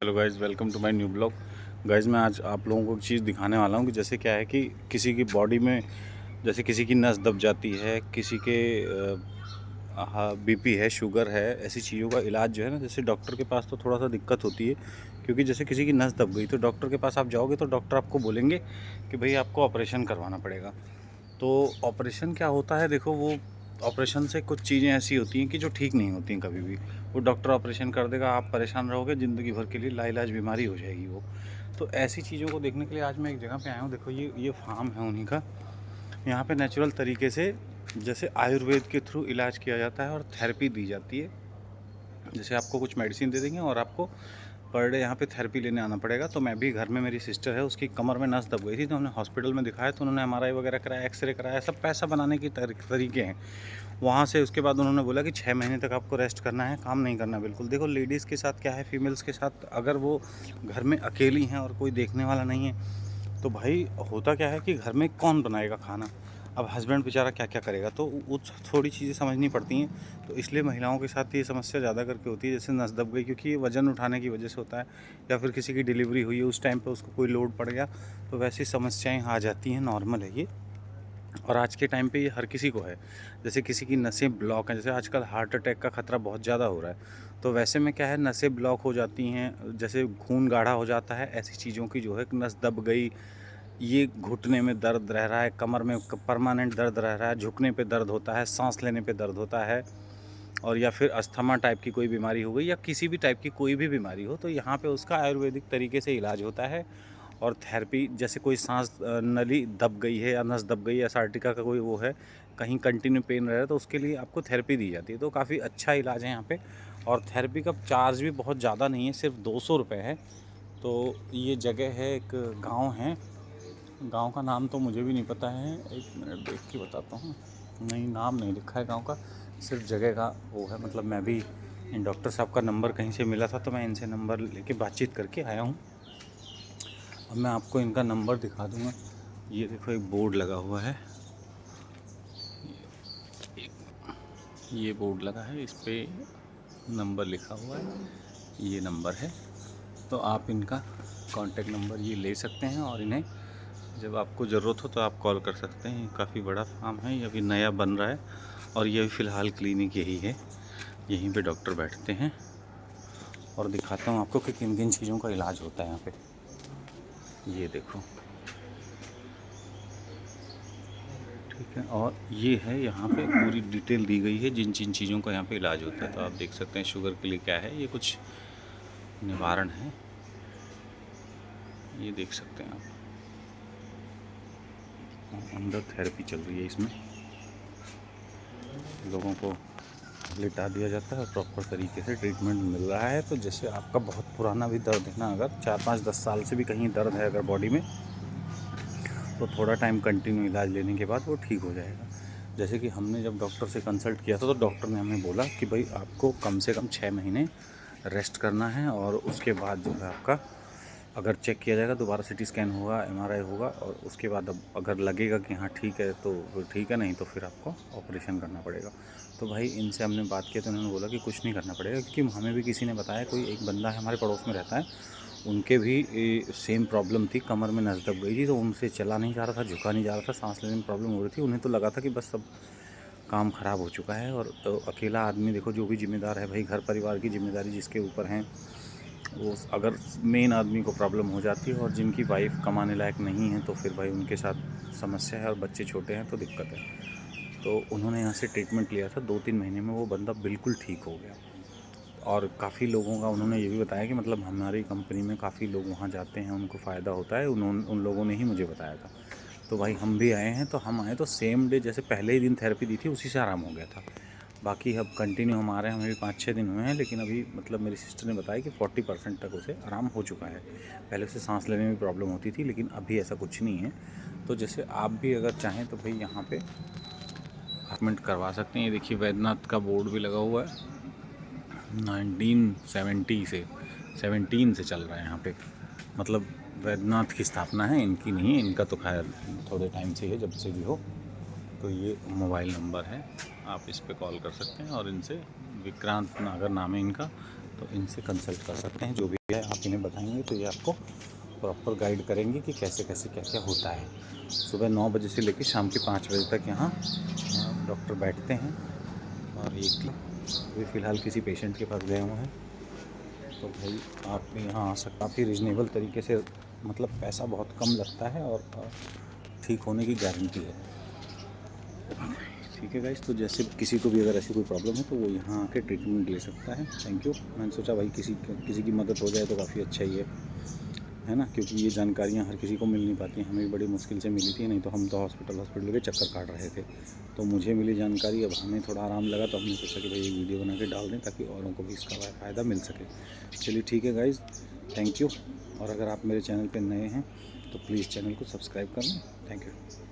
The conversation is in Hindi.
Hello guys, welcome to my new blog. Guys, मैं आज आप लोगों को एक चीज़ दिखाने वाला हूँ कि जैसे क्या है कि किसी की बॉडी में जैसे किसी की नस दब जाती है, किसी के बीपी है, शुगर है, ऐसी चीज़ों का इलाज जो है ना, जैसे डॉक्टर के पास तो थोड़ा सा दिक्कत होती है, क्योंकि जैसे किसी की नस दब गई तो डॉक्टर के पास आप जाओगे तो डॉक्टर आपको बोलेंगे कि भाई आपको ऑपरेशन करवाना पड़ेगा। तो ऑपरेशन क्या होता है, देखो, वो ऑपरेशन से कुछ चीज़ें ऐसी होती हैं कि जो ठीक नहीं होती हैं कभी भी। वो डॉक्टर ऑपरेशन कर देगा, आप परेशान रहोगे ज़िंदगी भर के लिए, लाइलाज बीमारी हो जाएगी वो। तो ऐसी चीज़ों को देखने के लिए आज मैं एक जगह पे आया हूँ। देखो, ये फार्म है उन्हीं का। यहाँ पे नेचुरल तरीके से जैसे आयुर्वेद के थ्रू इलाज किया जाता है और थेरेपी दी जाती है। जैसे आपको कुछ मेडिसिन दे देंगे और आपको पर डे यहाँ पे थेरेपी लेने आना पड़ेगा। तो मैं भी घर में, मेरी सिस्टर है, उसकी कमर में नस दब गई थी, तो हमने हॉस्पिटल में दिखाया, तो उन्होंने एमआरआई वगैरह कराया, एक्सरे कराया, सब पैसा बनाने की तरीके हैं। वहाँ से उसके बाद उन्होंने बोला कि 6 महीने तक आपको रेस्ट करना है, काम नहीं करना बिल्कुल। देखो, लेडीज़ के साथ क्या है, फीमेल्स के साथ, अगर वो घर में अकेली हैं और कोई देखने वाला नहीं है, तो भाई होता क्या है कि घर में कौन बनाएगा खाना। अब हस्बैंड बेचारा क्या क्या करेगा, तो वो थोड़ी चीज़ें समझनी पड़ती हैं। तो इसलिए महिलाओं के साथ ये समस्या ज़्यादा करके होती है, जैसे नस दब गई, क्योंकि ये वज़न उठाने की वजह से होता है, या फिर किसी की डिलीवरी हुई है, उस टाइम पे उसको कोई लोड पड़ गया, तो वैसी समस्याएं आ जाती हैं, नॉर्मल है ये। और आज के टाइम पे ये हर किसी को है। जैसे किसी की नसें ब्लॉक हैं, जैसे आजकल हार्ट अटैक का ख़तरा बहुत ज़्यादा हो रहा है, तो वैसे में क्या है, नसें ब्लॉक हो जाती हैं, जैसे खून गाढ़ा हो जाता है, ऐसी चीज़ों की जो है, नस दब गई, ये घुटने में दर्द रह रहा है, कमर में परमानेंट दर्द रह रहा है, झुकने पे दर्द होता है, सांस लेने पे दर्द होता है, और या फिर अस्थमा टाइप की कोई बीमारी हो गई, या किसी भी टाइप की कोई भी बीमारी हो, तो यहाँ पे उसका आयुर्वेदिक तरीके से इलाज होता है। और थेरेपी, जैसे कोई सांस नली दब गई है, या नस दब गई है, या सार्टिका का कोई वो है, कहीं कंटिन्यू पेन रह रहा है, तो उसके लिए आपको थेरेपी दी जाती है। तो काफ़ी अच्छा इलाज है यहाँ पे। और थेरेपी का चार्ज भी बहुत ज़्यादा नहीं है, सिर्फ 200 रुपये है। तो ये जगह है, एक गाँव है, गांव का नाम तो मुझे भी नहीं पता है, एक मिनट देख के बताता हूँ। नहीं, नाम नहीं लिखा है गांव का, सिर्फ जगह का वो है। मतलब मैं भी इन डॉक्टर साहब का नंबर कहीं से मिला था, तो मैं इनसे नंबर लेके बातचीत करके आया हूँ। अब मैं आपको इनका नंबर दिखा दूँगा। ये देखो, एक बोर्ड लगा हुआ है, ये बोर्ड लगा है, इस पर नंबर लिखा हुआ है, ये नंबर है। तो आप इनका कांटेक्ट नंबर ये ले सकते हैं, और इन्हें जब आपको ज़रूरत हो तो आप कॉल कर सकते हैं। काफ़ी बड़ा फार्म है, ये अभी नया बन रहा है, और ये फ़िलहाल क्लिनिक यही है, यहीं पे डॉक्टर बैठते हैं। और दिखाता हूँ आपको कि किन किन चीज़ों का इलाज होता है यहाँ पे। ये देखो, ठीक है, और ये है, यहाँ पे पूरी डिटेल दी गई है जिन जिन चीज़ों का यहाँ पे इलाज होता है। तो आप देख सकते हैं शुगर के लिए क्या है, ये कुछ निवारण है, ये देख सकते हैं आप। अंदर थेरेपी चल रही है, इसमें लोगों को लिटा दिया जाता है, प्रॉपर तरीके से ट्रीटमेंट मिल रहा है। तो जैसे आपका बहुत पुराना भी दर्द है ना, अगर 4-5-10 साल से भी कहीं दर्द है अगर बॉडी में, तो थोड़ा टाइम कंटिन्यू इलाज लेने के बाद वो ठीक हो जाएगा। जैसे कि हमने जब डॉक्टर से कंसल्ट किया था, तो डॉक्टर ने हमें बोला कि भाई आपको कम से कम 6 महीने रेस्ट करना है, और उसके बाद जो है आपका अगर चेक किया जाएगा, दोबारा सीटी स्कैन होगा, एमआरआई होगा, और उसके बाद अब अगर लगेगा कि हाँ ठीक है तो ठीक है, नहीं तो फिर आपको ऑपरेशन करना पड़ेगा। तो भाई इनसे हमने बात की, तो उन्होंने बोला कि कुछ नहीं करना पड़ेगा, क्योंकि हमें भी किसी ने बताया, कोई एक बंदा है हमारे पड़ोस में रहता है, उनके भी सेम प्रॉब्लम थी, कमर में नस दब गई थी, तो उनसे चला नहीं जा रहा था, झुका नहीं जा रहा था, सांस लेने में प्रॉब्लम हो रही थी। उन्हें तो लगा था कि बस सब काम ख़राब हो चुका है। और अकेला आदमी, देखो, जो भी जिम्मेदार है भाई, घर परिवार की जिम्मेदारी जिसके ऊपर है, वो अगर मेन आदमी को प्रॉब्लम हो जाती है, और जिनकी वाइफ कमाने लायक नहीं है, तो फिर भाई उनके साथ समस्या है, और बच्चे छोटे हैं तो दिक्कत है। तो उन्होंने यहाँ से ट्रीटमेंट लिया था, 2-3 महीने में वो बंदा बिल्कुल ठीक हो गया। और काफ़ी लोगों का उन्होंने ये भी बताया कि मतलब हमारी कंपनी में काफ़ी लोग वहाँ जाते हैं, उनको फ़ायदा होता है, उन लोगों ने ही मुझे बताया था। तो भाई हम भी आए हैं, तो हम आए तो सेम डे, जैसे पहले ही दिन थेरेपी दी थी, उसी से आराम हो गया था। बाकी अब कंटिन्यू हम आ रहे हैं, हमें भी 5-6 दिन हुए हैं, लेकिन अभी मतलब मेरी सिस्टर ने बताया कि 40% तक उसे आराम हो चुका है। पहले उसे सांस लेने में प्रॉब्लम होती थी, लेकिन अभी ऐसा कुछ नहीं है। तो जैसे आप भी अगर चाहें तो भाई यहाँ पे अपॉइंटमेंट करवा सकते हैं। ये देखिए, वैद्यनाथ का बोर्ड भी लगा हुआ है, 1970 से 17 से चल रहा है यहाँ पे। मतलब वैद्यनाथ की स्थापना है, इनकी नहीं है, इनका तो खैर थोड़े टाइम से है, जब से भी हो। तो ये मोबाइल नंबर है, आप इस पे कॉल कर सकते हैं, और इनसे, विक्रांत नागर नाम है इनका, तो इनसे कंसल्ट कर सकते हैं। जो भी है आप इन्हें बताएंगे तो ये आपको प्रॉपर गाइड करेंगे कि कैसे कैसे क्या क्या होता है। सुबह 9 बजे से लेकर शाम के 5 बजे तक यहाँ डॉक्टर बैठते हैं। और एक अभी फ़िलहाल किसी पेशेंट के पास गए हुए हैं, तो भाई आप भी यहाँ आ सकते। काफ़ी रिजनेबल तरीके से, मतलब पैसा बहुत कम लगता है और ठीक होने की गारंटी है। ठीक है गाइस, तो जैसे किसी को भी अगर ऐसी कोई प्रॉब्लम है तो वो यहाँ आके ट्रीटमेंट ले सकता है। Thank you. मैंने सोचा भाई किसी की मदद हो जाए तो काफ़ी अच्छा ही है ना, क्योंकि ये जानकारियाँ हर किसी को मिल नहीं पाती। हमें बड़ी मुश्किल से मिली थी, नहीं तो हम तो हॉस्पिटल के चक्कर काट रहे थे। तो मुझे मिली जानकारी, अब हमें थोड़ा आराम लगा तो हमने सोचा कि भाई एक वीडियो बना के डाल दें ताकि औरों को भी इसका फ़ायदा मिल सके। चलिए ठीक है गाइज़, थैंक यू। और अगर आप मेरे चैनल पर नए हैं तो प्लीज़ चैनल को सब्सक्राइब कर लें। Thank you.